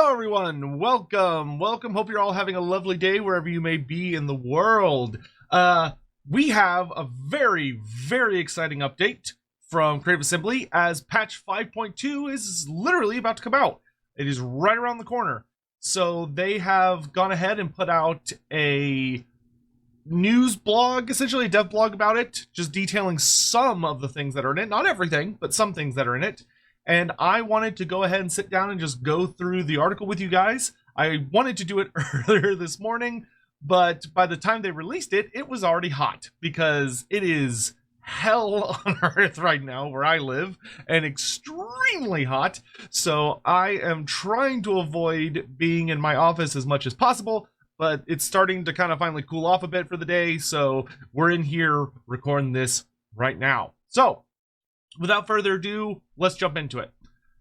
Hello everyone, welcome. Hope you're all having a lovely day wherever you may be in the world. We have a very exciting update from Creative Assembly as patch 5.2 is literally about to come out. It is right around the corner. So they have gone ahead and put out a news blog, essentially a dev blog about it, just detailing some of the things that are in it. Not everything, but some things that are in it. And I wanted to go ahead and sit down and just go through the article with you guys. I wanted to do it earlier this morning, but by the time they released it, it was already hot because it is hell on earth right now where I live and extremely hot. So I am trying to avoid being in my office as much as possible, but it's starting to kind of finally cool off a bit for the day. So we're in here recording this right now. So without further ado, let's jump into it.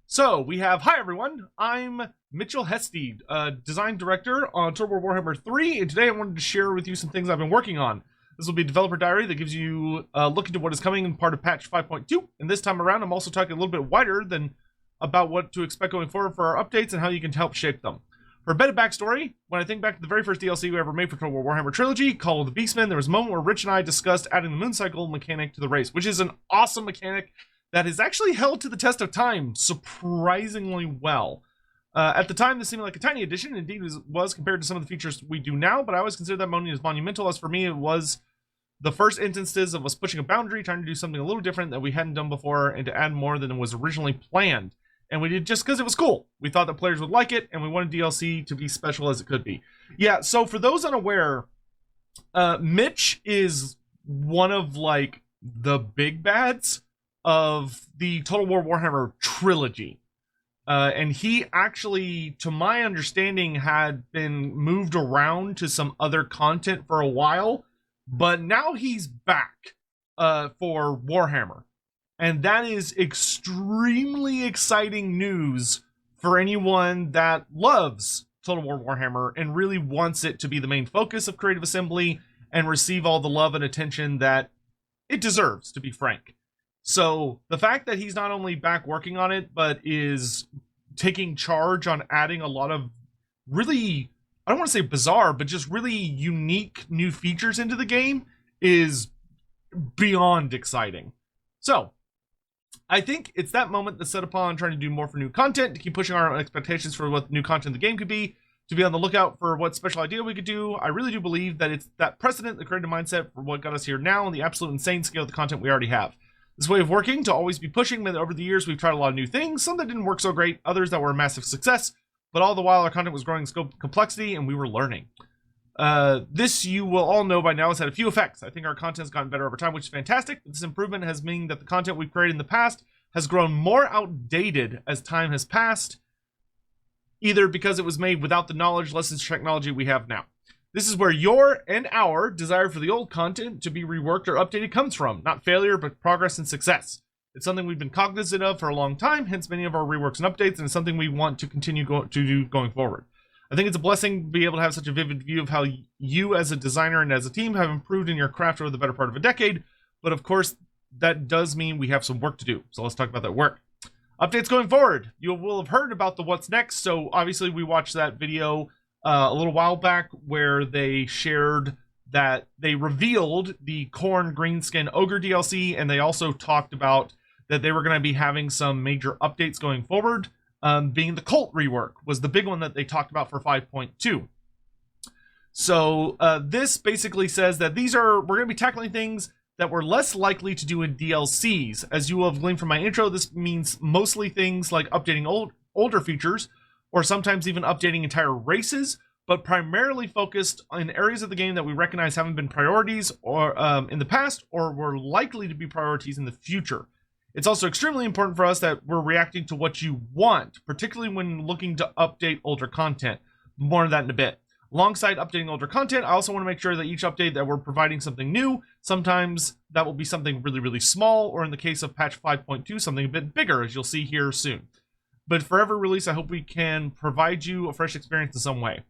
So we have, hi everyone, I'm Mitchell Hestede, design director on Total War Warhammer 3, and today I wanted to share with you some things I've been working on. This will be a developer diary that gives you a look into what is coming in part of patch 5.2, and this time around I'm also talking a little bit wider than about what to expect going forward for our updates and how you can help shape them. For a bit of backstory, when I think back to the very first DLC we ever made for Total War Warhammer Trilogy, Call of the Beastmen, there was a moment where Rich and I discussed adding the moon cycle mechanic to the race, which is an awesome mechanic that has actually held to the test of time surprisingly well. At the time, this seemed like a tiny addition, indeed was compared to some of the features we do now, but I always consider that moment as monumental, as for me it was the first instances of us pushing a boundary, trying to do something a little different that we hadn't done before, and to add more than was originally planned. And we did just because it was cool. We thought that players would like it, and we wanted DLC to be special as it could be. Yeah, so for those unaware, Mitch is one of, like, the big bads of the Total War Warhammer trilogy. And he actually, to my understanding, had been moved around to some other content for a while, but now he's back for Warhammer. And that is extremely exciting news for anyone that loves Total War Warhammer and really wants it to be the main focus of Creative Assembly and receive all the love and attention that it deserves, to be frank. So the fact that he's not only back working on it, but is taking charge on adding a lot of really, I don't want to say bizarre, but just really unique new features into the game is beyond exciting. So I think it's that moment that's set upon trying to do more for new content, to keep pushing our own expectations for what new content the game could be, to be on the lookout for what special idea we could do. I really do believe that it's that precedent, the creative mindset for what got us here now, and the absolute insane scale of the content we already have. This way of working to always be pushing, but over the years we've tried a lot of new things, some that didn't work so great, others that were a massive success, but all the while our content was growing in scope and complexity and we were learning. This, you will all know by now, has had a few effects. I think our content has gotten better over time, which is fantastic. This improvement has meant that the content we've created in the past has grown more outdated as time has passed, either because it was made without the knowledge, lessons, technology we have now. This is where your and our desire for the old content to be reworked or updated comes from. Not failure, but progress and success. It's something we've been cognizant of for a long time, hence many of our reworks and updates, and it's something we want to continue to do going forward. I think it's a blessing to be able to have such a vivid view of how you as a designer and as a team have improved in your craft over the better part of a decade, but of course, that does mean we have some work to do. So let's talk about that work. Updates going forward. You will have heard about the what's next, so obviously we watched that video a little while back where they shared that they revealed the Khorne Greenskin Ogre DLC, and they also talked about that they were going to be having some major updates going forward, being the cult rework was the big one that they talked about for 5.2. So this basically says that we're going to be tackling things that we're less likely to do in DLCs. As you will have gleaned from my intro, this means mostly things like updating older features, or sometimes even updating entire races, but primarily focused on areas of the game that we recognize haven't been priorities or in the past, or were likely to be priorities in the future. It's also extremely important for us that we're reacting to what you want, particularly when looking to update older content. More on that in a bit. Alongside updating older content, I also want to make sure that each update that we're providing something new. Sometimes that will be something really small, or in the case of patch 5.2, something a bit bigger, as you'll see here soon. But for every release, I hope we can provide you a fresh experience in some way.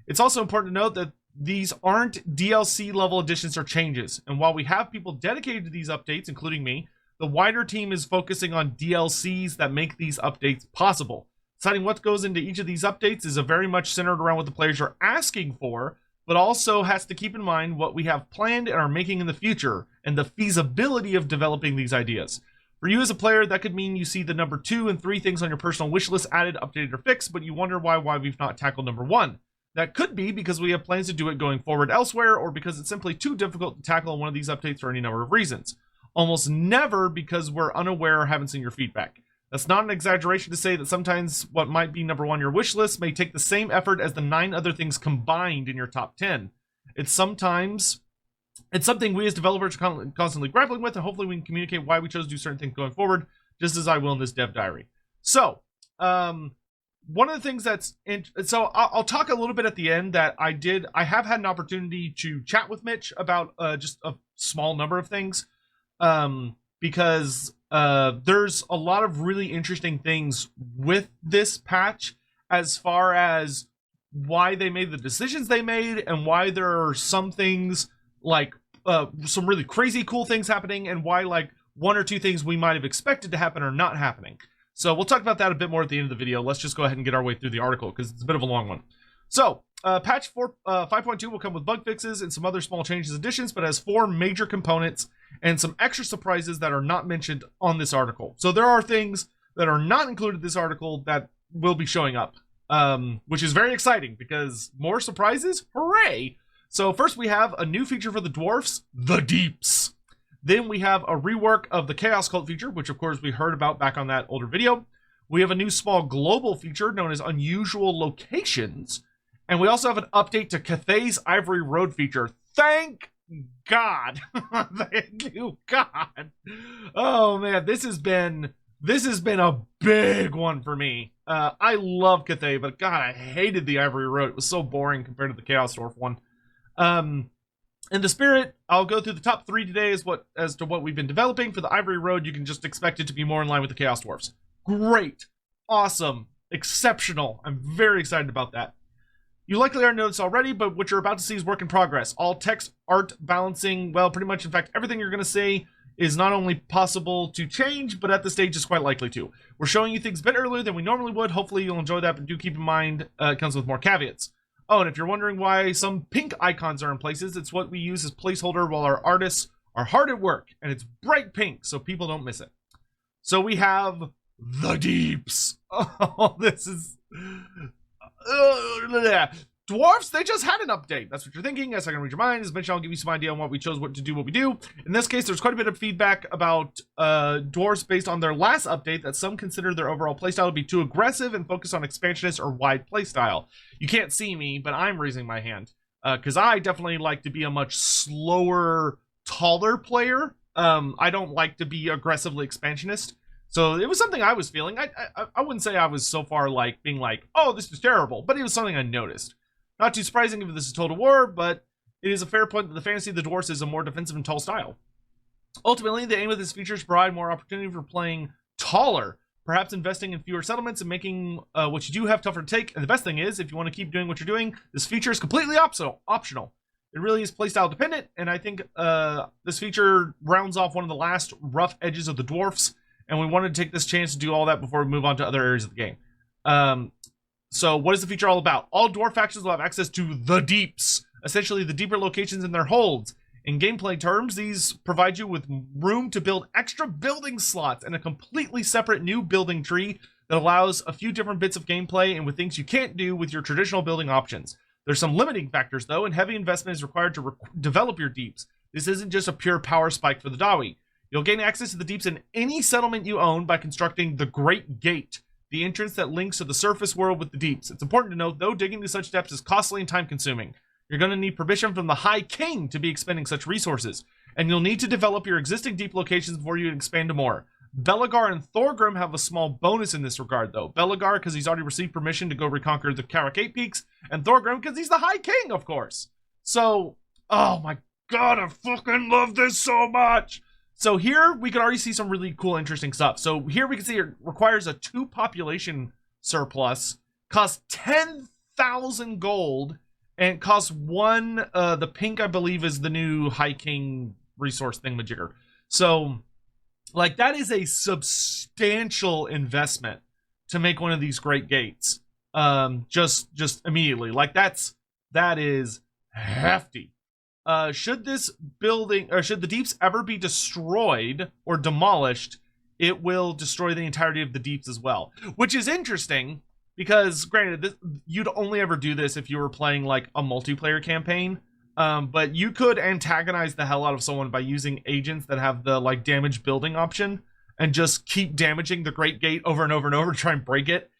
It's also important to note that these aren't DLC level additions or changes, and while we have people dedicated to these updates, including me, the wider team is focusing on DLCs that make these updates possible. Deciding what goes into each of these updates is a very much centered around what the players are asking for, but also has to keep in mind what we have planned and are making in the future, and the feasibility of developing these ideas. For you as a player, that could mean you see the number 2 and 3 things on your personal wish list added, updated, or fixed, but you wonder why we've not tackled number 1. That could be because we have plans to do it going forward elsewhere, or because it's simply too difficult to tackle in one of these updates for any number of reasons. Almost never because we're unaware or haven't seen your feedback. That's not an exaggeration to say that sometimes what might be number 1 on your wish list may take the same effort as the 9 other things combined in your top 10. It's something we as developers are constantly grappling with, and hopefully we can communicate why we chose to do certain things going forward, just as I will in this dev diary. So, one of the things I'll talk a little bit at the end that I have had an opportunity to chat with Mitch about just a small number of things, because there's a lot of really interesting things with this patch as far as why they made the decisions they made, and why there are some things like some really crazy cool things happening, and why like 1 or 2 things we might have expected to happen are not happening. So we'll talk about that a bit more at the end of the video. Let's just go ahead and get our way through the article because it's a bit of a long one. So patch 5.2 will come with bug fixes and some other small changes and additions, but has 4 major components and some extra surprises that are not mentioned on this article. So there are things that are not included in this article that will be showing up, which is very exciting because more surprises, hooray! So first we have a new feature for the dwarfs, the DEEPS. Then we have a rework of the Chaos Cult feature, which of course we heard about back on that older video. We have a new small global feature known as unusual locations. And we also have an update to Cathay's Ivory Road feature. Thank God. Thank you, God. Oh man, this has been a big one for me. I love Cathay, but God, I hated the Ivory Road. It was so boring compared to the Chaos Dwarf one. In the spirit, I'll go through the top 3 today as to what we've been developing. For the Ivory Road, you can just expect it to be more in line with the Chaos Dwarfs. Great, awesome, exceptional. I'm very excited about that. You likely already know this already, but what you're about to see is work in progress. All text, art, balancing, well, pretty much, in fact, everything you're going to say is not only possible to change, but at this stage is quite likely to. We're showing you things a bit earlier than we normally would. Hopefully you'll enjoy that, but do keep in mind it comes with more caveats. Oh, and if you're wondering why some pink icons are in places, it's what we use as placeholder while our artists are hard at work, and it's bright pink, so people don't miss it. So we have the DEEPS. Oh, this is... Dwarfs, they just had an update. That's what you're thinking. Yes, I can read your mind. As mentioned, I'll give you some idea on what we chose, what to do, what we do. In this case, there's quite a bit of feedback about dwarfs based on their last update that some consider their overall playstyle to be too aggressive and focus on expansionist or wide playstyle. You can't see me, but I'm raising my hand because I definitely like to be a much slower, taller player. I don't like to be aggressively expansionist. So it was something I was feeling. I wouldn't say I was so far like being like, oh, this is terrible, but it was something I noticed. Not too surprising if this is Total War, but it is a fair point that the fantasy of the dwarfs is a more defensive and tall style. Ultimately, the aim of this feature is to provide more opportunity for playing taller, perhaps investing in fewer settlements and making what you do have tougher to take. And the best thing is, if you want to keep doing what you're doing, this feature is completely optional. It really is playstyle dependent, and I think this feature rounds off one of the last rough edges of the dwarfs, and we wanted to take this chance to do all that before we move on to other areas of the game. So what is the feature all about? All dwarf factions will have access to the DEEPS, essentially the deeper locations in their holds. In gameplay terms, these provide you with room to build extra building slots and a completely separate new building tree that allows a few different bits of gameplay and with things you can't do with your traditional building options. There's some limiting factors though, and heavy investment is required to develop your DEEPS. This isn't just a pure power spike for the Dawi. You'll gain access to the DEEPS in any settlement you own by constructing the Great Gate, the entrance that links to the surface world with the DEEPS. It's important to note, though, digging to such depths is costly and time-consuming. You're going to need permission from the High King to be expending such resources, and you'll need to develop your existing deep locations before you expand to more. Belagar and Thorgrim have a small bonus in this regard, though. Belagar, because he's already received permission to go reconquer the Karakate Peaks, and Thorgrim, because he's the High King, of course. So, oh my god, I fucking love this so much! So here, we can already see some really cool, interesting stuff. So here we can see it requires a 2 population surplus, costs 10,000 gold, and costs 1, the pink, I believe, is the new High King resource thingamajigger. So, like, that is a substantial investment to make one of these great gates. Just immediately. Like that is hefty. Should this building, or should the deeps ever be destroyed or demolished, it will destroy the entirety of the deeps as well. Which is interesting, because granted, you'd only ever do this if you were playing like a multiplayer campaign. But you could antagonize the hell out of someone by using agents that have the like damage building option and just keep damaging the Great Gate over and over and over to try and break it.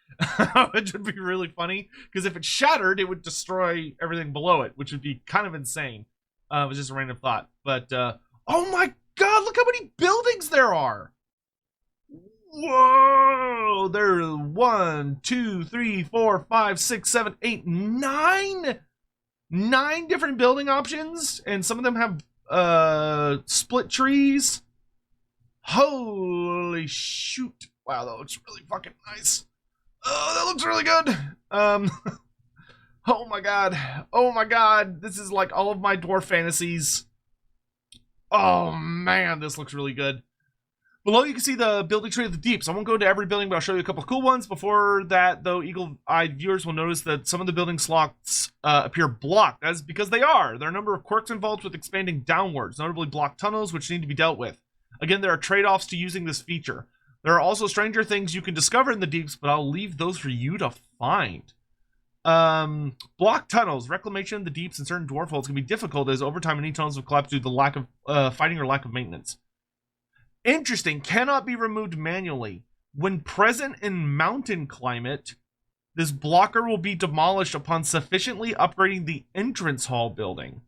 Which would be really funny, because if it shattered, it would destroy everything below it, which would be kind of insane. It was just a random thought. But, oh my god, look how many buildings there are! Whoa! There are 1, 2, 3, 4, 5, 6, 7, 8, 9! 9 different building options, and some of them have, split trees. Holy shoot. Wow, that looks really fucking nice. Oh, that looks really good. Oh my god. Oh my god. This is like all of my dwarf fantasies. Oh man, this looks really good. Below you can see the building tree of the deeps. I won't go into every building, but I'll show you a couple of cool ones. Before that, though, eagle-eyed viewers will notice that some of the building slots appear blocked. That is because they are. There are a number of quirks involved with expanding downwards, notably blocked tunnels, which need to be dealt with. Again, there are trade-offs to using this feature. There are also stranger things you can discover in the deeps, but I'll leave those for you to find. Blocked tunnels. Reclamation of the deeps and certain dwarf holds can be difficult, as over time many tunnels have collapsed due to the lack of fighting or lack of maintenance. Interesting. Cannot be removed manually. When present in mountain climate, this blocker will be demolished upon sufficiently upgrading the entrance hall building.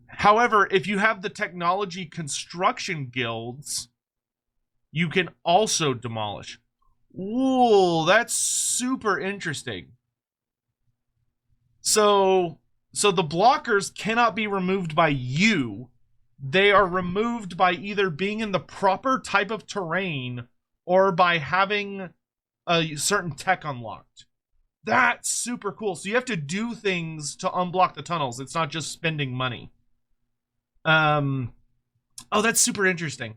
However, if you have the technology construction guilds, you can also demolish. Ooh, that's super interesting. So the blockers cannot be removed by you. They are removed by either being in the proper type of terrain or by having a certain tech unlocked. That's super cool. So you have to do things to unblock the tunnels. It's not just spending money. Oh, that's super interesting.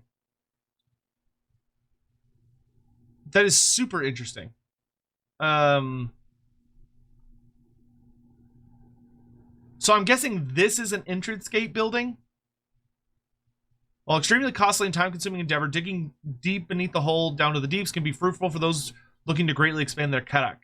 That is super interesting. So I'm guessing this is an entrance gate building. While extremely costly and time-consuming endeavor, digging deep beneath the hole down to the deeps can be fruitful for those looking to greatly expand their karak.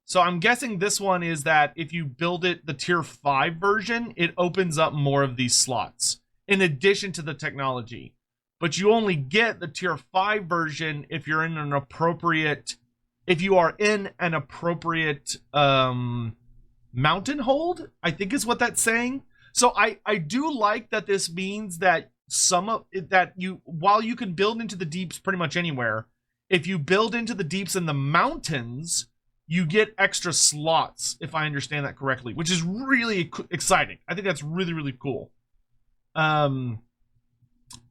So I'm guessing this one is that if you build it the tier 5 version, it opens up more of these slots in addition to the technology. But you only get the tier 5 version if you're in an appropriate, if you are in an appropriate mountain hold, I think is what that's saying. So I do like that this means that some of it, that you, while you can build into the deeps pretty much anywhere, if you build into the deeps in the mountains, you get extra slots, if I understand that correctly, which is really exciting. I think that's really, really cool. All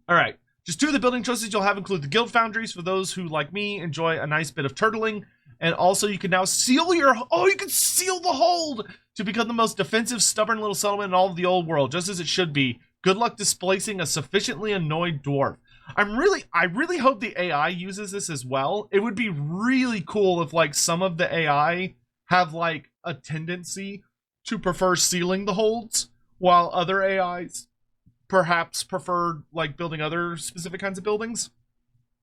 right. Just 2 of the building choices you'll have include the guild foundries for those who, like me, enjoy a nice bit of turtling. And also you can now seal your, oh, you can seal the hold to become the most defensive, stubborn little settlement in all of the old world, just as it should be. Good luck displacing a sufficiently annoyed dwarf. I really hope the AI uses this as well. It would be really cool if like some of the AI have like a tendency to prefer sealing the holds, while other AIs perhaps prefer like building other specific kinds of buildings.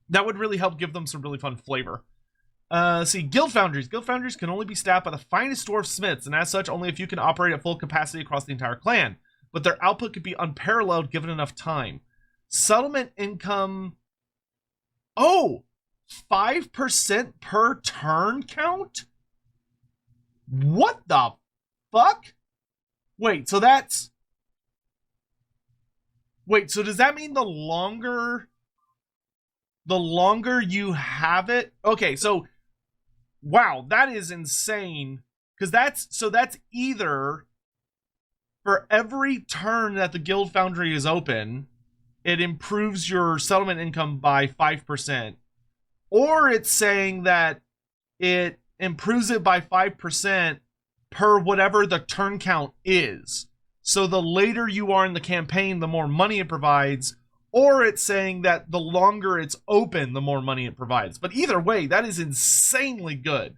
That would really help give them some really fun flavor. See, guild foundries. Guild foundries can only be staffed by the finest dwarf smiths, and as such, only if you can operate at full capacity across the entire clan. But their output could be unparalleled given enough time. Settlement income. Oh, 5% per turn count? What the fuck? Wait, so that's... Wait, so does that mean the longer you have it? Okay, so wow, that is insane. Because that's either for every turn that the guild foundry is open, it improves your settlement income by 5%. Or it's saying that it improves it by 5% per whatever the turn count is. So the later you are in the campaign, the more money it provides. or it's saying that the longer it's open, the more money it provides. But either way, that is insanely good.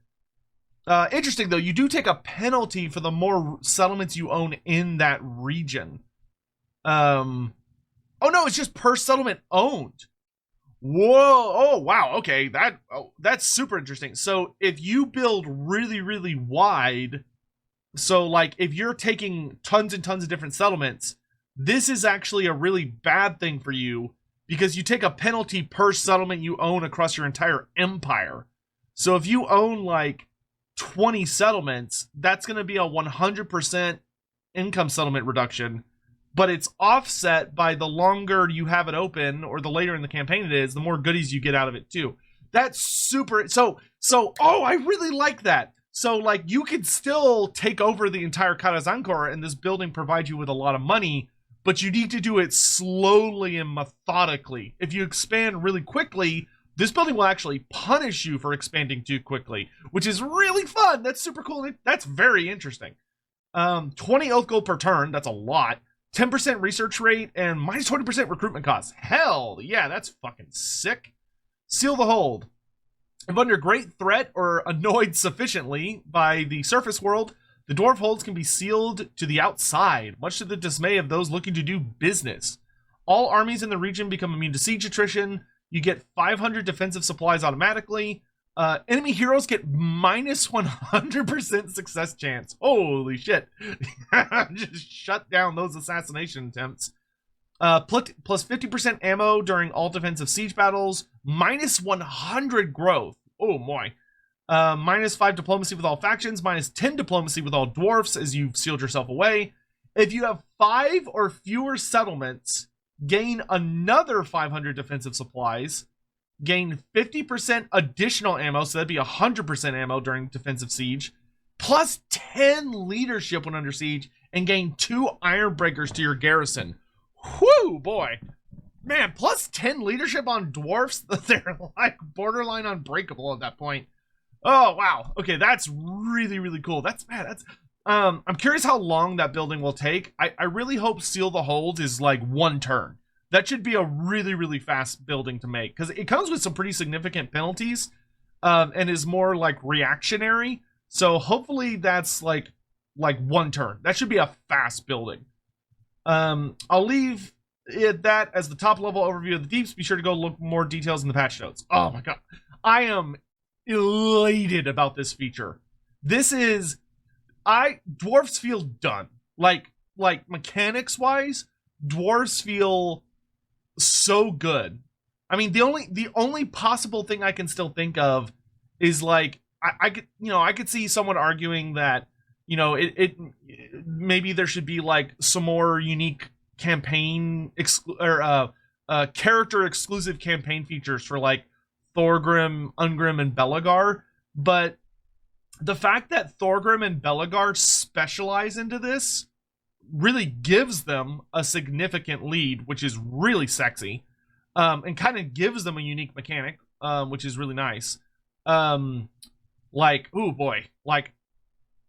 Interesting, though, you do take a penalty for the more settlements you own in that region. Oh, no, it's just per settlement owned. Whoa. Oh, wow. Okay, that's super interesting. So if you build really, really wide, so like if you're taking tons and tons of different settlements, this is actually a really bad thing for you because you take a penalty per settlement you own across your entire empire. So if you own like 20 settlements, that's going to be a 100% income settlement reduction, but it's offset by the longer you have it open or the later in the campaign it is, the more goodies you get out of it too. That's super. So, oh, I really like that. So like you could still take over the entire Karazankor and this building provides you with a lot of money, but you need to do it slowly and methodically. If you expand really quickly, this building will actually punish you for expanding too quickly, which is really fun. That's super cool. That's very interesting. 20 oath gold per turn. That's a lot. 10% research rate and minus 20% recruitment costs. Hell yeah, that's fucking sick. Seal the hold. If under great threat or annoyed sufficiently by the surface world, the dwarf holds can be sealed to the outside, much to the dismay of those looking to do business. All armies in the region become immune to siege attrition. You get 500 defensive supplies automatically. Enemy heroes get minus 100% success chance. Holy shit. Just shut down those assassination attempts. Plus 50% ammo during all defensive siege battles. Minus 100 growth. Oh boy. Minus 5 diplomacy with all factions. Minus 10 diplomacy with all dwarfs as you've sealed yourself away. If you have 5 or fewer settlements, gain another 500 defensive supplies. Gain 50% additional ammo, so that'd be 100% ammo during defensive siege. Plus 10 leadership when under siege. And gain 2 iron breakers to your garrison. Whoo, boy. Man, plus 10 leadership on dwarfs? They're like borderline unbreakable at that point. Oh, wow. Okay, that's really, really cool. That's bad. I'm curious how long that building will take. I really hope Seal the Hold is like 1 turn. That should be a really, really fast building to make because it comes with some pretty significant penalties and is more like reactionary. So hopefully that's like 1 turn. That should be a fast building. I'll leave that as the top level overview of the deeps. Be sure to go look more details in the patch notes. Oh my god. I am elated about this feature. Dwarfs feel done. Like mechanics wise, dwarves feel so good. I mean, the only possible thing I can still think of is like I could see someone arguing that it maybe there should be like some more unique campaign character exclusive campaign features for like Thorgrim, Ungrim, and Belagar, but the fact that Thorgrim and Belagar specialize into this really gives them a significant lead, which is really sexy, and kind of gives them a unique mechanic, which is really nice. Like, oh boy, like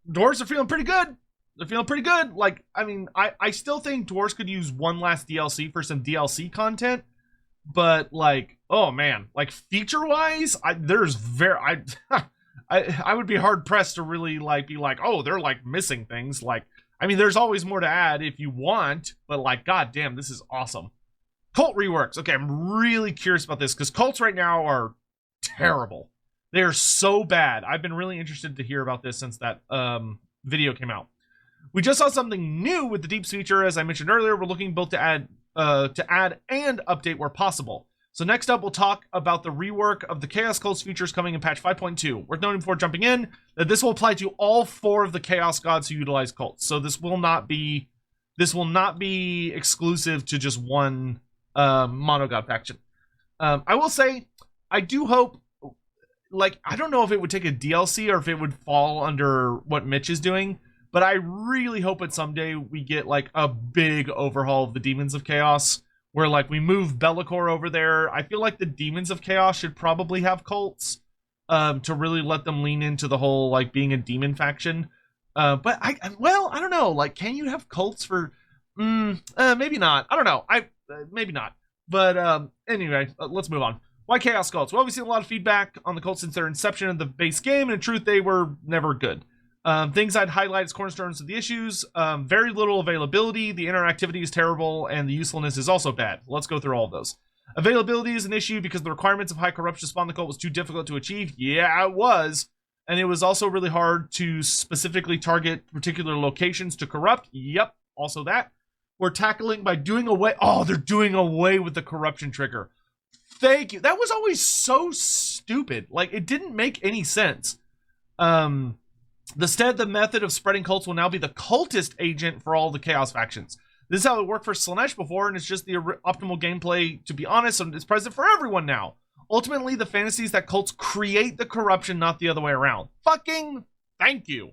dwarves are feeling pretty good. They're feeling pretty good. Like, I mean, I still think dwarves could use one last DLC for some DLC content, but like, oh man, like feature wise, I would be hard pressed to really like be like, oh, they're like missing things. Like, I mean, there's always more to add if you want, but like, goddamn, this is awesome. Cult reworks. Okay, I'm really curious about this because cults right now are terrible. They are so bad. I've been really interested to hear about this since that video came out. We just saw something new with the Deeps feature. As I mentioned earlier, we're looking both to add and update where possible. So next up, we'll talk about the rework of the Chaos Cults features coming in patch 5.2. Worth noting before jumping in that this will apply to all 4 of the Chaos Gods who utilize cults. So this will not be exclusive to just one monogod faction. I will say, I do hope, like, I don't know if it would take a DLC or if it would fall under what Mitch is doing, but I really hope that someday we get like a big overhaul of the Demons of Chaos, where like we move Be'lakor over there. I feel like the Demons of Chaos should probably have cults to really let them lean into the whole like being a demon faction. But I don't know. Like, can you have cults for? Maybe not. I don't know. Maybe not. But anyway, let's move on. Why Chaos Cults? Well, we've seen a lot of feedback on the cults since their inception of the base game, and in truth, they were never good. Things I'd highlight as cornerstones of the issues: very little availability, the interactivity is terrible, and the usefulness is also bad. Let's go through all of those. Availability is an issue because the requirements of high corruption spawn the cult was too difficult to achieve. Yeah, it was. And it was also really hard to specifically target particular locations to corrupt. Yep, also that. We're tackling by doing away... Oh, they're doing away with the corruption trigger. Thank you. That was always so stupid. Like, it didn't make any sense. Instead, the method of spreading cults will now be the cultist agent for all the Chaos factions. This is how it worked for Slaanesh before, and it's just the optimal gameplay, to be honest, and it's present for everyone now. Ultimately, the fantasy is that cults create the corruption, not the other way around. Fucking thank you.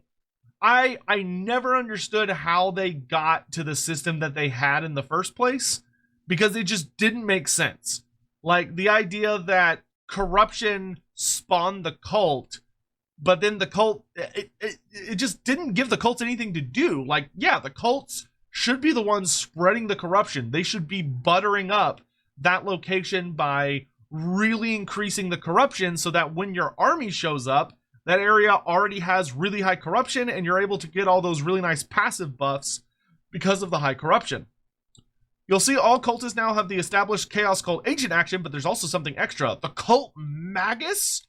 I never understood how they got to the system that they had in the first place, because it just didn't make sense. Like, the idea that corruption spawned the cult, but then the cult, it just didn't give the cults anything to do. Like, yeah, the cults should be the ones spreading the corruption. They should be buttering up that location by really increasing the corruption so that when your army shows up, that area already has really high corruption and you're able to get all those really nice passive buffs because of the high corruption. You'll see all cultists now have the established Chaos Cult agent action, but there's also something extra. The Cult Magus?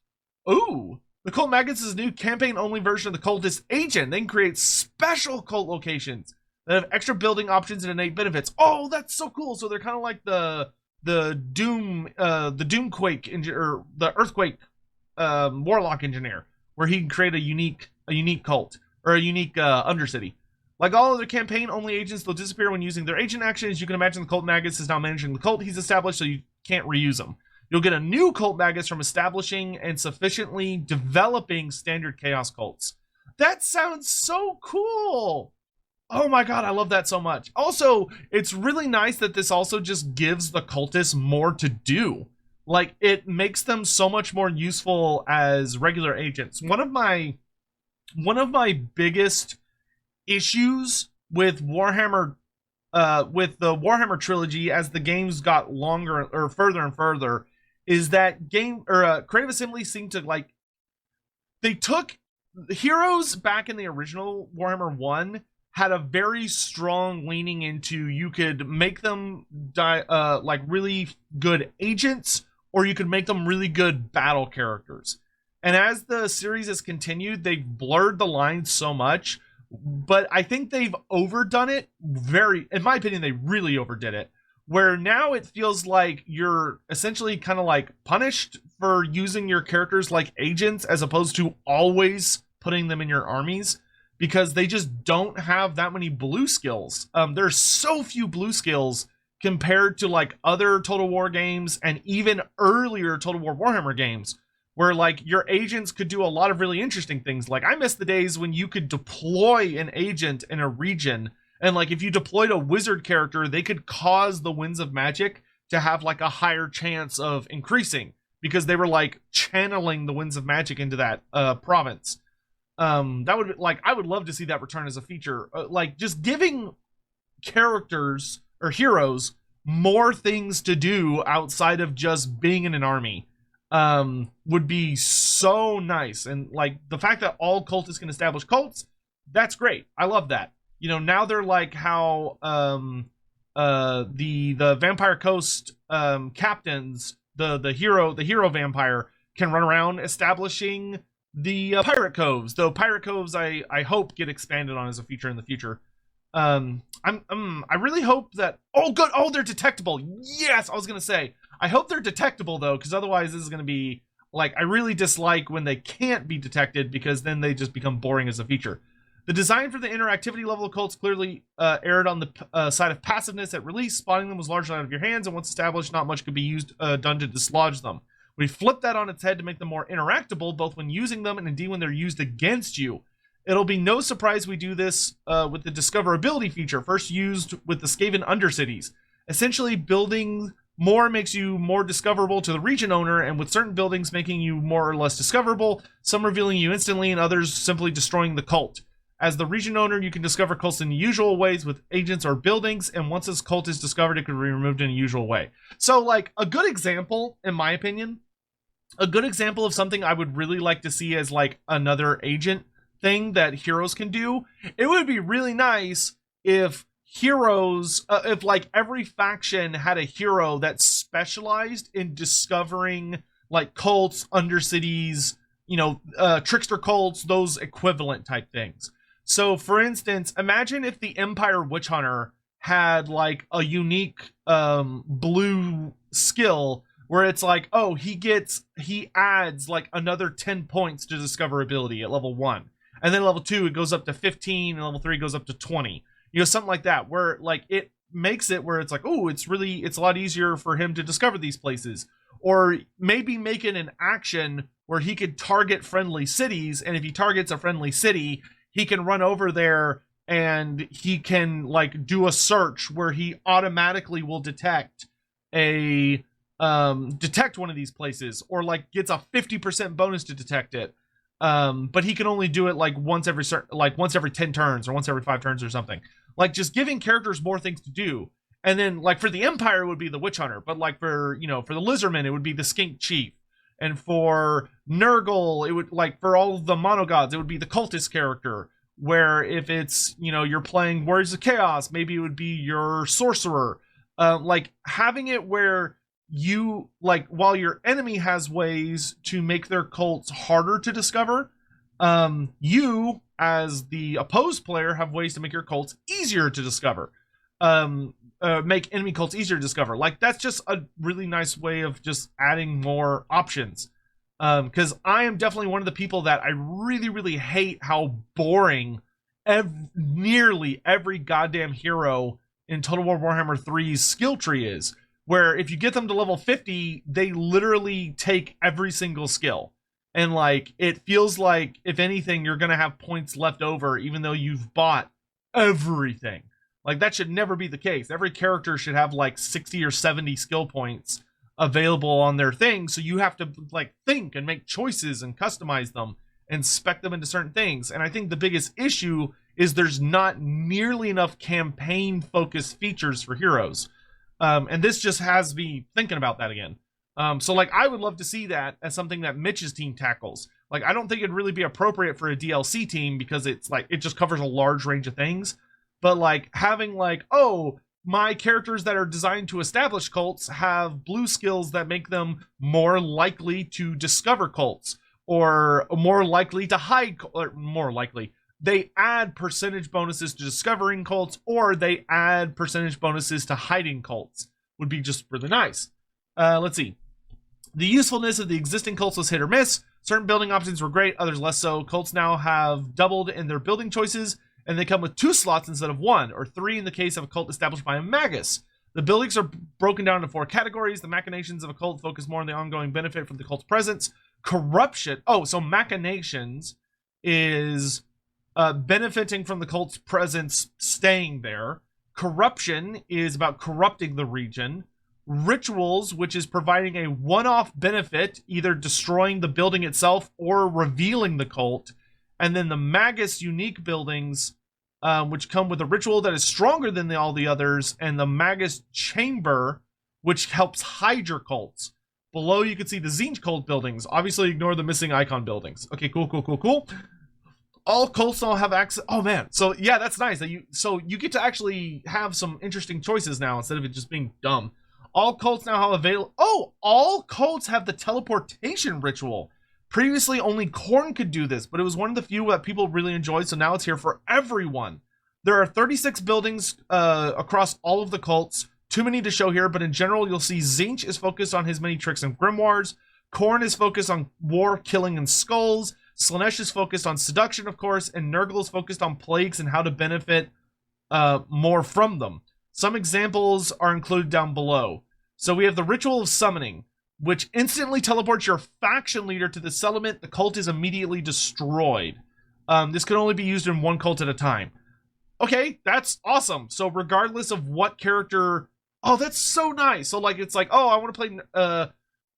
Ooh. The Cult Magus is a new campaign-only version of the Cultist agent. They can create special cult locations that have extra building options and innate benefits. Oh, that's so cool. So they're kind of like the Doomquake or the Earthquake Warlock engineer, where he can create a unique cult or a unique undercity. Like all other campaign-only agents, they'll disappear when using their agent actions. You can imagine the Cult Magus is now managing the cult he's established, so you can't reuse them. You'll get a new Cult Magus from establishing and sufficiently developing standard Chaos cults. That sounds so cool! Oh my god, I love that so much. Also, it's really nice that this also just gives the cultists more to do. Like, it makes them so much more useful as regular agents. One of my biggest issues with Warhammer, with the Warhammer trilogy as the games got longer or further and further, is that Creative Assembly seemed to, like, they took heroes back in the original Warhammer 1 had a very strong leaning into you could make them like really good agents, or you could make them really good battle characters. And as the series has continued, they've blurred the lines so much, but I think they've overdone it in my opinion, they really overdid it, where now it feels like you're essentially kind of like punished for using your characters like agents as opposed to always putting them in your armies, because they just don't have that many blue skills. There's so few blue skills compared to like other Total War games and even earlier Total War Warhammer games, where like your agents could do a lot of really interesting things. Like, I miss the days when you could deploy an agent in a region, and like if you deployed a wizard character, they could cause the winds of magic to have like a higher chance of increasing because they were like channeling the winds of magic into that province. That would, like, I would love to see that return as a feature. Like, just giving characters or heroes more things to do outside of just being in an army would be so nice. And like the fact that all cultists can establish cults, that's great. I love that. You know, now they're like how the Vampire Coast captains, the hero vampire can run around establishing the pirate coves. Though pirate coves, I hope get expanded on as a feature in the future. I really hope that. Oh, good. Oh, they're detectable. Yes, I was gonna say. I hope they're detectable though, because otherwise this is gonna be like, I really dislike when they can't be detected, because then they just become boring as a feature. The design for the interactivity level of cults clearly erred on the side of passiveness at release. Spotting them was largely out of your hands, and once established, not much could be done to dislodge them. We flipped that on its head to make them more interactable, both when using them and indeed when they're used against you. It'll be no surprise we do this with the discoverability feature, first used with the Skaven Undercities. Essentially, building more makes you more discoverable to the region owner, and with certain buildings making you more or less discoverable, some revealing you instantly and others simply destroying the cult. As the region owner, you can discover cults in usual ways with agents or buildings, and once this cult is discovered, it can be removed in a usual way. So, like, a good example, in my opinion, a good example of something I would really like to see as, like, another agent thing that heroes can do, it would be really nice if heroes, if, like, every faction had a hero that specialized in discovering, like, cults, undercities, you know, trickster cults, those equivalent type things. So, for instance, imagine if the Empire Witch Hunter had, like, a unique blue skill where it's like, oh, he adds, like, another 10 points to discoverability at level 1. And then level 2, it goes up to 15, and level 3 goes up to 20. You know, something like that, where, like, it makes it where it's like, oh, it's a lot easier for him to discover these places. Or maybe make it an action where he could target friendly cities, and if he targets a friendly city, he can run over there and he can, like, do a search where he automatically will detect one of these places, or, like, gets a 50% bonus to detect it. But he can only do it, like, once every 10 turns or once every 5 turns or something. Like, just giving characters more things to do. And then, like, for the Empire, it would be the Witch Hunter, but, like, for the Lizardmen, it would be the Skink Chief. And for Nurgle, it would, like, for all of the monogods, it would be the Cultist character, where if it's, you're playing Warriors of Chaos, maybe it would be your Sorcerer. Like, having it where you, like, while your enemy has ways to make their cults harder to discover, you, as the opposed player, have ways to make your cults easier to discover. Make enemy cults easier to discover. Like, that's just a really nice way of just adding more options. Because I am definitely one of the people that I really, really hate how boring nearly every goddamn hero in Total War Warhammer 3's skill tree is. Where if you get them to level 50, they literally take every single skill. And, like, it feels like, if anything, you're going to have points left over, even though you've bought everything. Like, that should never be the case. Every character should have, like, 60 or 70 skill points available on their thing, so you have to, like, think and make choices and customize them and spec them into certain things. And I think the biggest issue is there's not nearly enough campaign-focused features for heroes. And this just has me thinking about that again. So, like, I would love to see that as something that Mitch's team tackles. Like, I don't think it'd really be appropriate for a DLC team because it's, like, it just covers a large range of things. But, like, having, like, oh, my characters that are designed to establish cults have blue skills that make them more likely to discover cults, or more likely to hide, or more likely, they add percentage bonuses to discovering cults, or they add percentage bonuses to hiding cults. Would be just really nice. Let's see. The usefulness of the existing cults was hit or miss. Certain building options were great, others less so. Cults now have doubled in their building choices, and they come with 2 slots instead of 1, or 3 in the case of a cult established by a magus. The buildings are broken down into 4 categories. The machinations of a cult focus more on the ongoing benefit from the cult's presence. Corruption. Oh, so machinations is benefiting from the cult's presence staying there. Corruption is about corrupting the region. Rituals, which is providing a one-off benefit, either destroying the building itself or revealing the cult. And then the Magus unique buildings, which come with a ritual that is stronger than all the others, and the Magus chamber, which helps hide your cults. Below, you can see the Tzeentch cult buildings. Obviously, ignore the missing icon buildings. Okay, cool. All cults now have access. Oh man, so yeah, that's nice. That you get to actually have some interesting choices now instead of it just being dumb. All cults now have available. Oh, all cults have the teleportation ritual. Previously, only Khorne could do this, but it was one of the few that people really enjoyed, so now it's here for everyone. There are 36 buildings across all of the cults. Too many to show here, but in general, you'll see Tzeentch is focused on his many tricks and grimoires. Khorne is focused on war, killing, and skulls. Slaanesh is focused on seduction, of course, and Nurgle is focused on plagues and how to benefit more from them. Some examples are included down below. So we have the Ritual of Summoning, which instantly teleports your faction leader to the settlement. The cult is immediately destroyed. This can only be used in one cult at a time. Okay, that's awesome. So regardless of what character... Oh, that's so nice. So, like, it's like, oh, I want to play...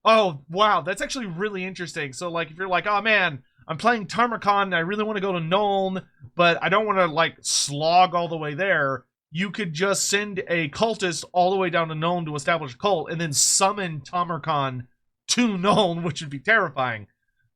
Oh, wow, that's actually really interesting. So, like, if you're like, oh, man, I'm playing Tarmakon and I really want to go to Nuln, but I don't want to like slog all the way there. You could just send a cultist all the way down to Nuln to establish a cult, and then summon Tamarkand to Nuln, which would be terrifying.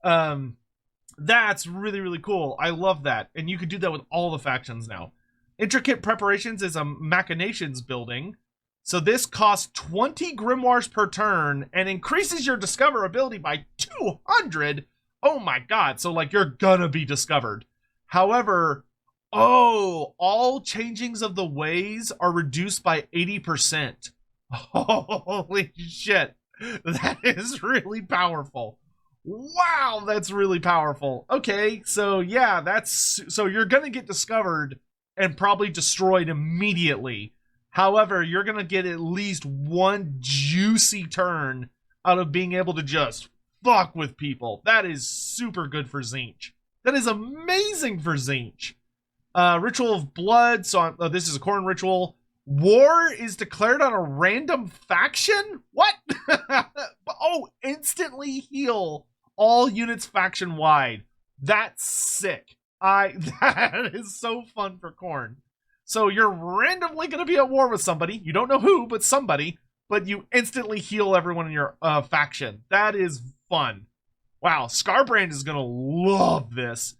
That's really, really cool. I love that. And you could do that with all the factions now. Intricate Preparations is a Machinations building. So this costs 20 grimoires per turn and increases your discoverability by 200. Oh my god. So like you're gonna be discovered. However, all changings of the ways are reduced by 80%. Holy shit. That is really powerful. Wow, that's really powerful. Okay, so yeah, so you're gonna get discovered and probably destroyed immediately. However, you're gonna get at least one juicy turn out of being able to just fuck with people. That is super good for Tzeentch. That is amazing for Tzeentch. Ritual of Blood. So this is a Khorne ritual. War is declared on a random faction? What? Oh, instantly heal all units faction wide. That's sick. That is so fun for Khorne. So you're randomly going to be at war with somebody. You don't know who, but somebody. But you instantly heal everyone in your faction. That is fun. Wow, Scarbrand is going to love this.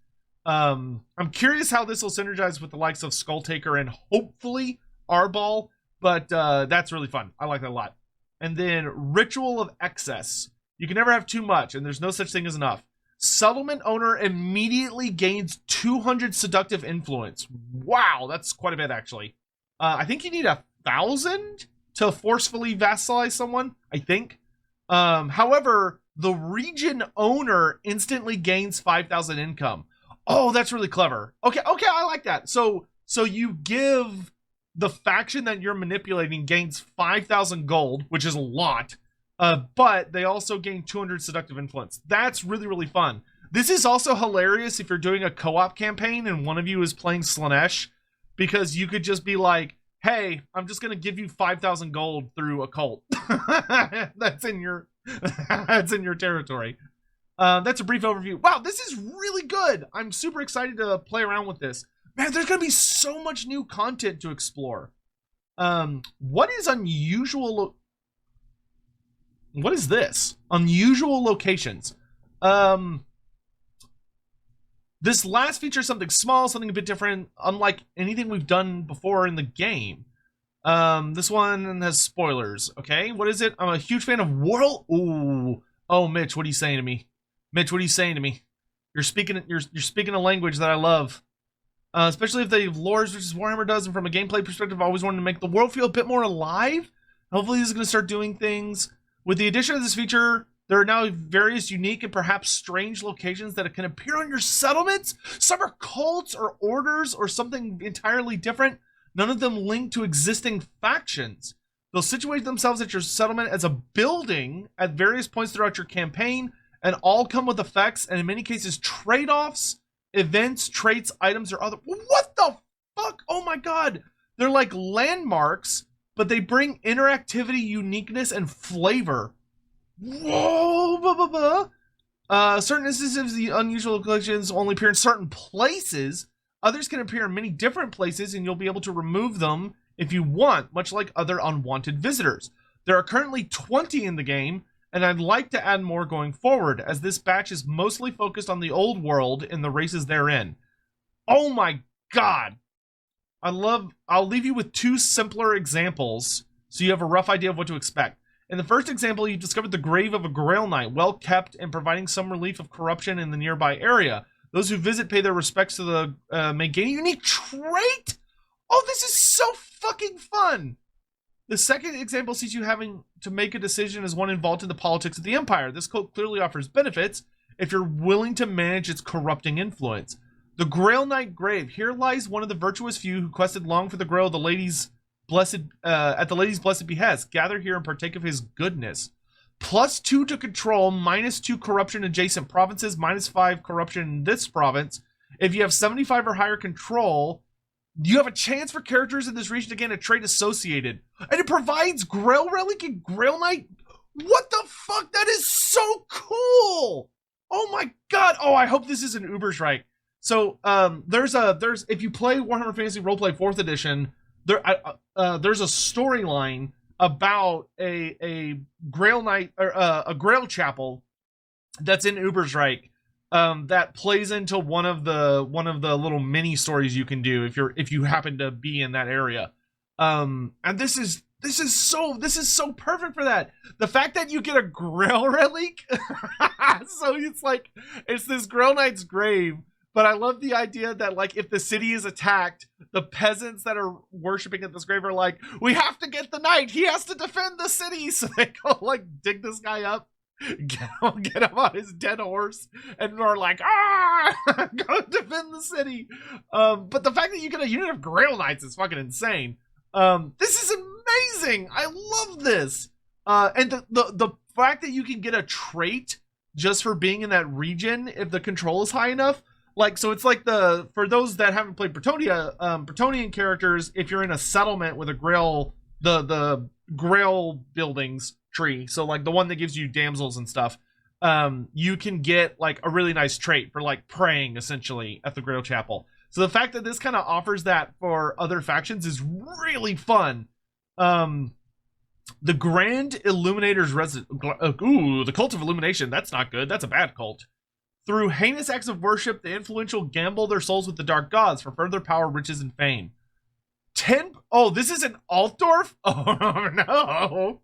I'm curious how this will synergize with the likes of Skulltaker and hopefully Arbol. But that's really fun. I like that a lot. And then Ritual of Excess. You can never have too much, and there's no such thing as enough. Settlement owner immediately gains 200 seductive influence. Wow, that's quite a bit, actually. I think you need 1,000 to forcefully vassalize someone, I think. However, the region owner instantly gains 5,000 income. Oh, that's really clever. Okay, I like that. So you give the faction that you're manipulating gains 5,000 gold, which is a lot. But they also gain 200 seductive influence. That's really, really fun. This is also hilarious if you're doing a co-op campaign and one of you is playing Slaanesh, because you could just be like, hey, I'm just going to give you 5,000 gold through a cult. That's in your territory. That's a brief overview. Wow, this is really good. I'm super excited to play around with this. Man, there's going to be so much new content to explore. What is unusual... What is this? Unusual locations. This last feature is something small, something a bit different, unlike anything we've done before in the game. This one has spoilers. Okay, what is it? I'm a huge fan of World. Ooh. Oh, Mitch, what are you saying to me? Mitch, what are you saying to me? You're speaking a language that I love. Especially if the lores versus Warhammer does, and from a gameplay perspective, I always wanted to make the world feel a bit more alive. Hopefully, this is going to start doing things. With the addition of this feature, there are now various unique and perhaps strange locations that can appear on your settlements. Some are cults or orders or something entirely different. None of them linked to existing factions. They'll situate themselves at your settlement as a building at various points throughout your campaign, and all come with effects, and in many cases trade-offs, events, traits, items, or other... What the fuck? Oh my god! They're like landmarks, but they bring interactivity, uniqueness, and flavor. Whoa! Blah, blah, blah. Certain instances of the unusual collections only appear in certain places. Others can appear in many different places, and you'll be able to remove them if you want, much like other unwanted visitors. There are currently 20 in the game, and I'd like to add more going forward, as this batch is mostly focused on the old world and the races therein. Oh my god! I'll leave you with two simpler examples so you have a rough idea of what to expect. In the first example, you discovered the grave of a Grail Knight, well kept and providing some relief of corruption in the nearby area. Those who visit pay their respects to the may gain a unique trait. Oh, this is so fucking fun. The second example sees you having to make a decision as one involved in the politics of the Empire. This cult clearly offers benefits if you're willing to manage its corrupting influence. The Grail Knight grave. Here lies one of the virtuous few who quested long for the Grail of the Lady's blessed at the Lady's blessed behest. Gather here and partake of his goodness. +2 to control, -2 corruption adjacent provinces, -5 corruption in this province. If you have 75 or higher control, you have a chance for characters in this region to gain a trait associated. And it provides Grail Relic and Grail Knight. What the fuck? That is so cool! Oh my god! Oh, I hope this is an Uberstrike. So there's if you play Warhammer Fantasy Roleplay 4th Edition, there's a storyline about a Grail Knight or a Grail Chapel that's in Ubersreich, that plays into one of the little mini stories you can do if you happen to be in that area. And this is so perfect for that. The fact that you get a Grail relic, so it's this Grail Knight's grave. But I love the idea that, like, if the city is attacked, the peasants that are worshiping at this grave are like, we have to get the knight. He has to defend the city. So they go, like, dig this guy up, get him on his dead horse, and are like, go defend the city. But the fact that you get a unit of Grail Knights is fucking insane. This is amazing. I love this. And the fact that you can get a trait just for being in that region if the control is high enough. Like, so it's like for those that haven't played Bretonnia, Bretonian characters, if you're in a settlement with a Grail, the Grail buildings tree, so like the one that gives you damsels and stuff, you can get like a really nice trait for like praying essentially at the Grail Chapel. So the fact that this kind of offers that for other factions is really fun. The Grand Illuminator's the Cult of Illumination, that's not good, that's a bad cult. Through heinous acts of worship, the influential gamble their souls with the dark gods for further power, riches, and fame. This is an Altdorf? Oh, no.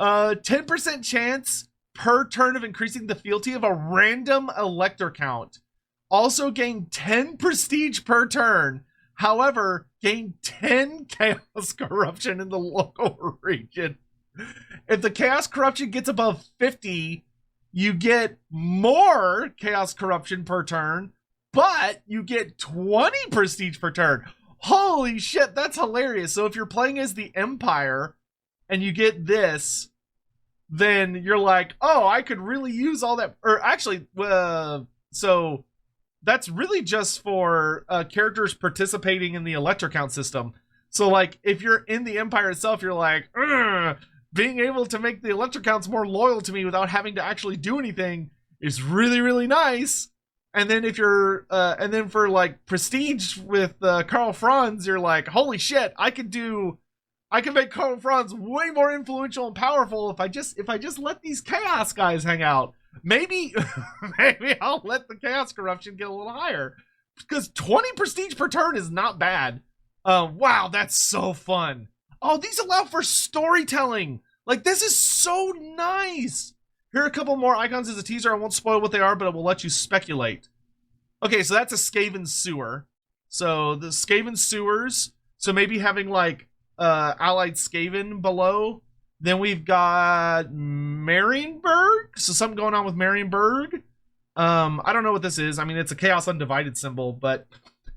10% chance per turn of increasing the fealty of a random elector count. Also gain 10 prestige per turn. However, gain 10 chaos corruption in the local region. If the chaos corruption gets above 50, you get more chaos corruption per turn, but you get 20 prestige per turn. Holy shit, that's hilarious. So if you're playing as the Empire and you get this, then you're like, oh, I could really use all that. Or actually, so that's really just for characters participating in the Elector count system. So like if you're in the Empire itself, you're like, being able to make the Elector counts more loyal to me without having to actually do anything is really, really nice. And then if you're, and then for like prestige with Karl Franz, you're like, holy shit, I can make Karl Franz way more influential and powerful if I just let these chaos guys hang out. Maybe I'll let the chaos corruption get a little higher, because 20 prestige per turn is not bad. Wow, that's so fun. Oh, these allow for storytelling. Like, this is so nice. Here are a couple more icons as a teaser. I won't spoil what they are, but I will let you speculate. Okay, so that's a Skaven sewer. So the Skaven sewers. So maybe having like allied Skaven below. Then we've got Marienburg. So something going on with Marienburg. I don't know what this is. I mean, it's a Chaos Undivided symbol, but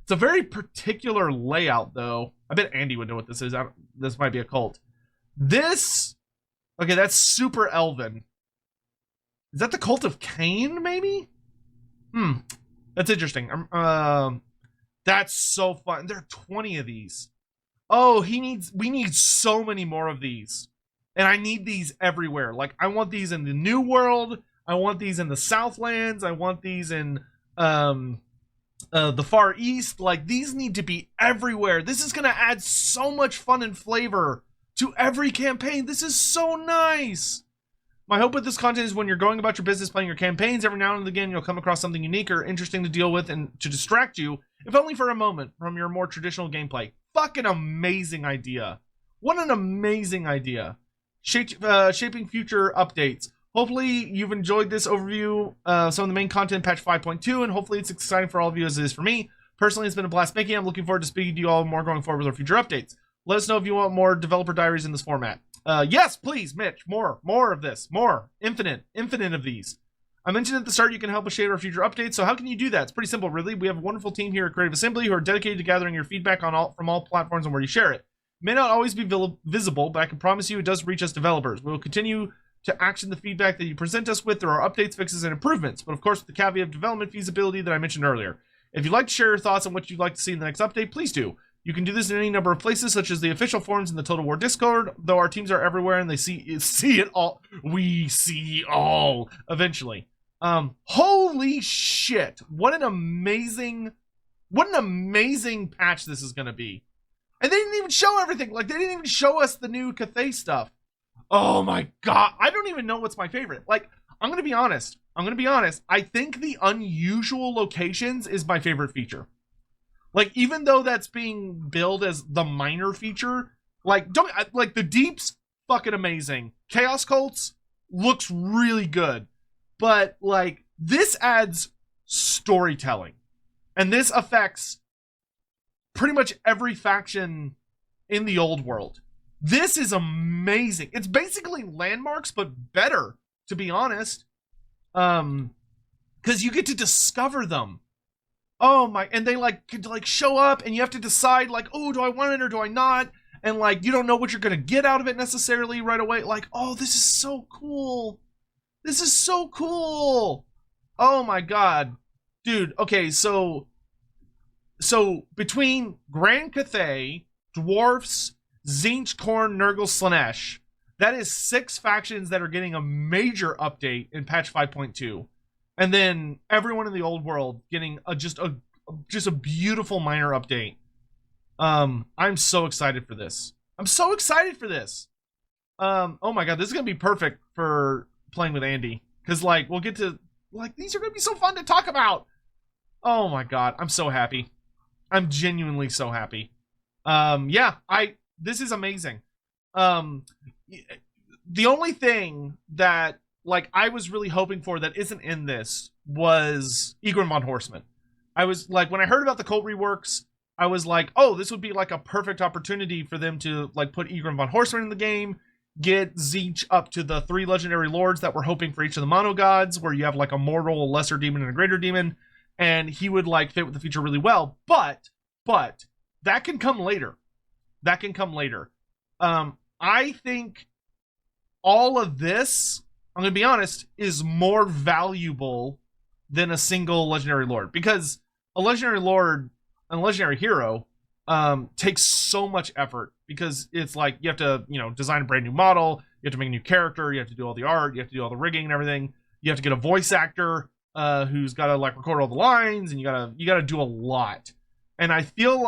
it's a very particular layout, though. I bet Andy would know what this is. This might be a cult. This, okay, that's Super Elven. Is that the Cult of Cain, maybe? That's interesting. That's so fun. There are 20 of these. Oh, we need so many more of these. And I need these everywhere. Like, I want these in the New World. I want these in the Southlands. I want these in the Far East. Like, these need to be everywhere. This is going to add so much fun and flavor to every campaign. This is so nice. My hope with this content is when you're going about your business playing your campaigns, every now and again you'll come across something unique or interesting to deal with and to distract you, if only for a moment, from your more traditional gameplay. Fucking amazing idea. What an amazing idea. Shaping future updates. Hopefully you've enjoyed this overview, some of the main content, patch 5.2, and hopefully it's exciting for all of you as it is for me. Personally, it's been a blast making. I'm looking forward to speaking to you all more going forward with our future updates. Let us know if you want more developer diaries in this format. Yes, please, Mitch, more of this, more, infinite of these. I mentioned at the start you can help us share our future updates, so how can you do that? It's pretty simple, really. We have a wonderful team here at Creative Assembly who are dedicated to gathering your feedback from all platforms and where you share it. It may not always be visible, but I can promise you it does reach us developers. We will continue to action the feedback that you present us with through our updates, fixes, and improvements, but of course with the caveat of development feasibility that I mentioned earlier. If you'd like to share your thoughts on what you'd like to see in the next update, please do. You can do this in any number of places, such as the official forums in the Total War Discord, though our teams are everywhere and they see it all. We see all eventually. Holy shit. What an amazing patch this is going to be. And they didn't even show everything. Like, they didn't even show us the new Cathay stuff. Oh my god. I don't even know what's my favorite. Like, I'm going to be honest. I think the unusual locations is my favorite feature. Like, even though that's being billed as the minor feature, like, the DEEPS, fucking amazing. Chaos Cults looks really good. But, like, this adds storytelling. And this affects pretty much every faction in the old world. This is amazing. It's basically landmarks, but better, to be honest. Because you get to discover them. Oh my, and they could show up and you have to decide oh, do I want it or do I not? And you don't know what you're going to get out of it necessarily right away. Oh, this is so cool. This is so cool. Oh my god. Dude, okay, so between Grand Cathay, Dwarfs, Tzeentch, Khorne, Nurgle, Slaanesh, that is 6 factions that are getting a major update in patch 5.2. And then everyone in the old world getting just a beautiful minor update. I'm so excited for this. Oh my god, this is gonna be perfect for playing with Andy. Because we'll get to these are gonna be so fun to talk about. Oh my god, I'm so happy. I'm genuinely so happy. Yeah, this is amazing. The only thing that I was really hoping for that isn't in this was Egron von Horseman. I was when I heard about the cult reworks, I was oh, this would be a perfect opportunity for them to put Egron von Horseman in the game, get Tzeentch up to the 3 legendary lords that we're hoping for each of the mono gods, where you have a mortal, a lesser demon, and a greater demon, and he would fit with the feature really well. But that can come later. I think all of this, I'm going to be honest, is more valuable than a single legendary lord, because a legendary lord and a legendary hero takes so much effort, because it's you have to design a brand new model, you have to make a new character, you have to do all the art, you have to do all the rigging and everything, you have to get a voice actor who's got to record all the lines, and you gotta do a lot. And I feel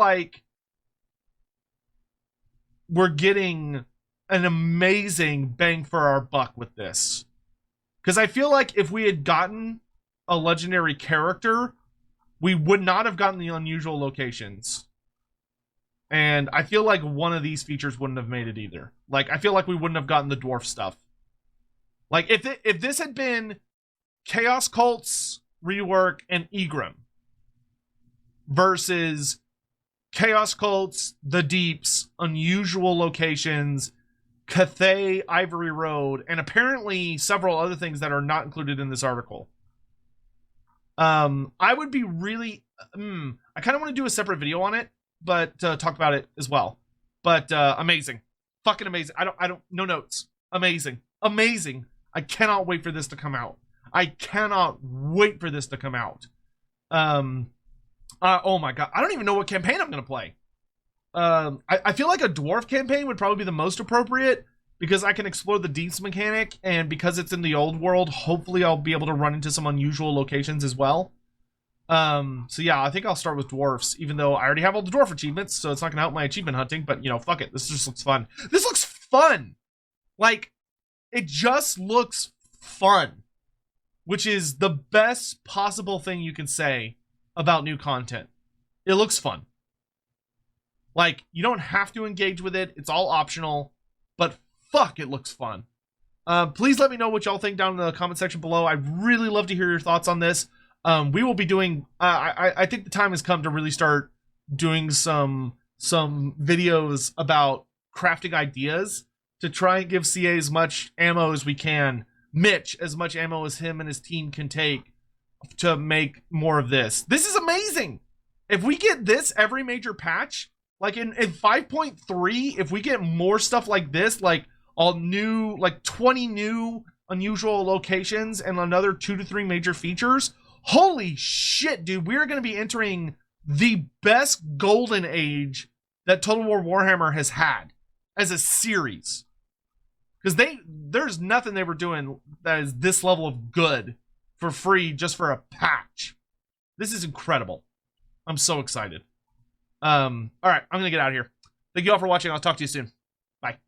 we're getting an amazing bang for our buck with this. Because I feel if we had gotten a legendary character, we would not have gotten the unusual locations. And I feel one of these features wouldn't have made it either. I feel we wouldn't have gotten the dwarf stuff. If this had been Chaos Cults, Rework, and Egron versus Chaos Cults, the DEEPS, unusual locations, Cathay, Ivory Road, and apparently several other things that are not included in this article. I would be really... I kind of want to do a separate video on it, but talk about it as well. But amazing. Fucking amazing. I don't... No notes. Amazing. I cannot wait for this to come out. Oh my god. I don't even know what campaign I'm going to play. I feel a dwarf campaign would probably be the most appropriate, because I can explore the DEEPS mechanic, and because it's in the old world, hopefully I'll be able to run into some unusual locations as well. So yeah, I think I'll start with dwarfs, even though I already have all the dwarf achievements, so it's not gonna help my achievement hunting, but fuck it, this just looks fun. It just looks fun, which is the best possible thing you can say about new content. It looks fun. You don't have to engage with it. It's all optional. But fuck, it looks fun. Please let me know what y'all think down in the comment section below. I'd really love to hear your thoughts on this. We will be doing... I think the time has come to really start doing some videos about crafting ideas to try and give CA as much ammo as we can. Mitch, as much ammo as him and his team can take to make more of this. This is amazing! If we get this every major patch... in 5.3, if we get more stuff like this, all new, 20 new unusual locations and another 2 to 3 major features, holy shit, dude, we're going to be entering the best golden age that Total War Warhammer has had as a series. Because there's nothing they were doing that is this level of good for free just for a patch. This is incredible. I'm so excited. All right, I'm gonna get out of here. Thank you all for watching. I'll talk to you soon. Bye.